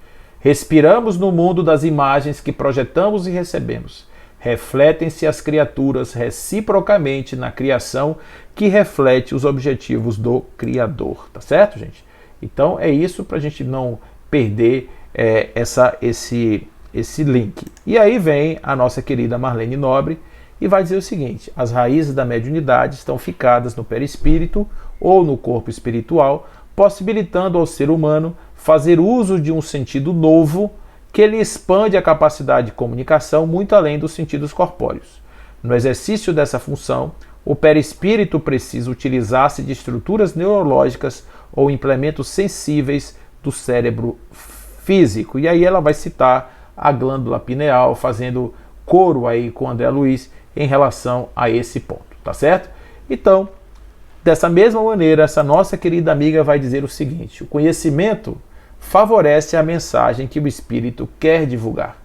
Respiramos no mundo das imagens que projetamos e recebemos. Refletem-se as criaturas reciprocamente na criação que reflete os objetivos do Criador. Tá certo, gente? Então é isso, para a gente não perder esse link. E aí vem a nossa querida Marlene Nobre e vai dizer o seguinte: as raízes da mediunidade estão ficadas no perispírito ou no corpo espiritual, possibilitando ao ser humano fazer uso de um sentido novo que lhe expande a capacidade de comunicação muito além dos sentidos corpóreos. No exercício dessa função, o perispírito precisa utilizar-se de estruturas neurológicas ou implementos sensíveis do cérebro físico. E aí ela vai citar a glândula pineal, fazendo coro aí com André Luiz em relação a esse ponto, tá certo? Então, dessa mesma maneira, essa nossa querida amiga vai dizer o seguinte: o conhecimento favorece a mensagem que o espírito quer divulgar,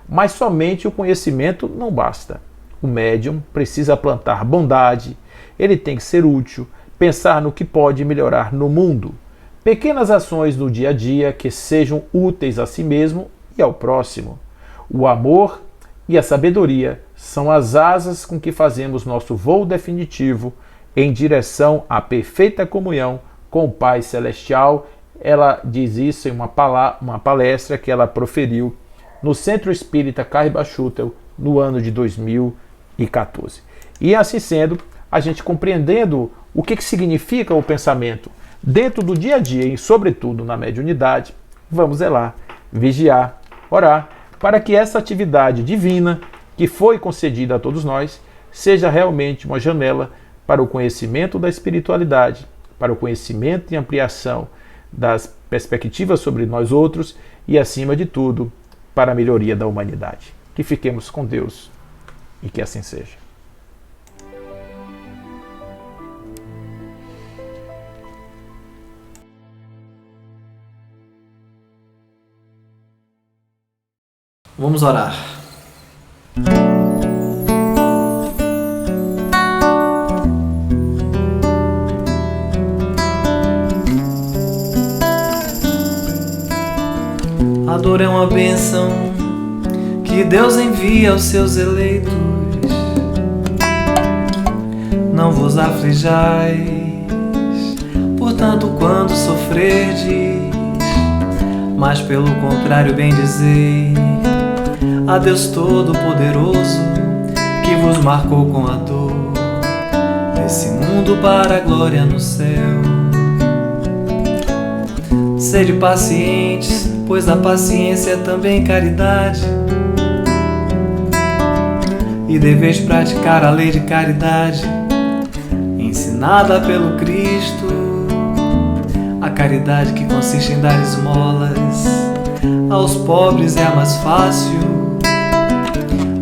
mas somente o conhecimento não basta. O médium precisa plantar bondade, ele tem que ser útil, pensar no que pode melhorar no mundo. Pequenas ações no dia a dia que sejam úteis a si mesmo e ao próximo. O amor e a sabedoria são as asas com que fazemos nosso voo definitivo em direção à perfeita comunhão com o Pai Celestial. Ela diz isso em uma palestra que ela proferiu no Centro Espírita Carba Schutel no ano de 2014. E assim sendo, a gente compreendendo o que significa o pensamento dentro do dia a dia e sobretudo na mediunidade, vamos zelar, vigiar, orar, para que essa atividade divina que foi concedida a todos nós seja realmente uma janela para o conhecimento da espiritualidade, para o conhecimento e ampliação das perspectivas sobre nós outros e, acima de tudo, para a melhoria da humanidade. Que fiquemos com Deus e que assim seja. Vamos orar. A dor é uma bênção que Deus envia aos seus eleitos. Não vos aflijais, portanto, quando sofrerdes, mas pelo contrário bendizei a Deus Todo-Poderoso, que vos marcou com a dor desse mundo para a glória no céu. Sede pacientes, pois a paciência é também caridade, e deveis praticar a lei de caridade, ensinada pelo Cristo, a caridade que consiste em dar esmolas aos pobres é a mais fácil,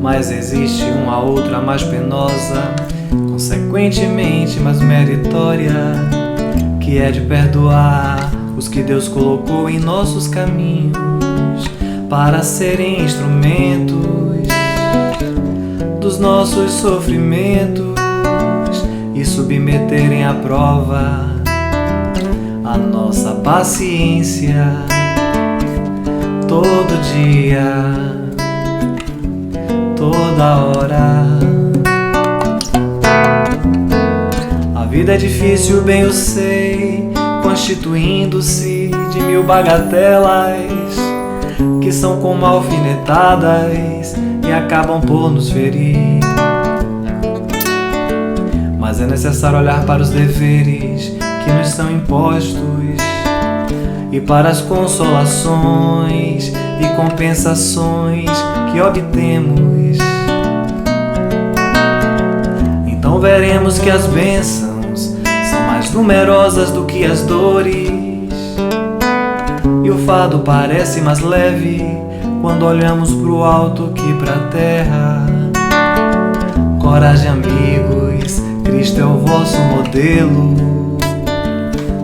mas existe uma outra mais penosa, consequentemente mais meritória, que é de perdoar os que Deus colocou em nossos caminhos para serem instrumentos dos nossos sofrimentos e submeterem à prova a nossa paciência todo dia, toda hora. A vida é difícil, bem eu sei, constituindo-se de mil bagatelas que são como alfinetadas e acabam por nos ferir. Mas é necessário olhar para os deveres que nos são impostos e para as consolações e compensações que obtemos. Então veremos que as bênçãos são mais numerosas do que as dores, e o fardo parece mais leve quando olhamos pro alto que pra terra. Coragem, amigos, Cristo é o vosso modelo.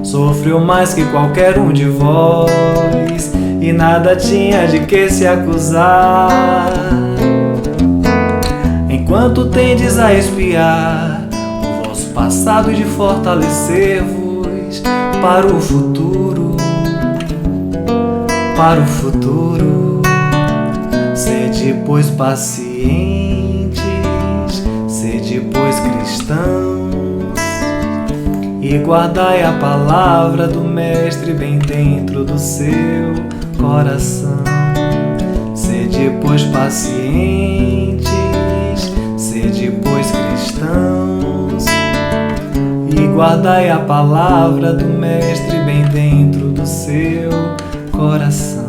Sofreu mais que qualquer um de vós e nada tinha de que se acusar. Enquanto tendes a espiar o vosso passado e de fortalecer-vos para o futuro, para o futuro. Sede, pois, pacientes, sede, pois, cristãos, e guardai a palavra do Mestre bem dentro do seu coração. Sede, pois, pacientes, sede, pois, cristãos, e guardai a palavra do Mestre bem dentro do seu coração.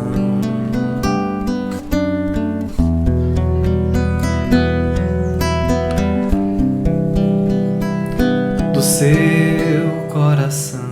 Do seu coração.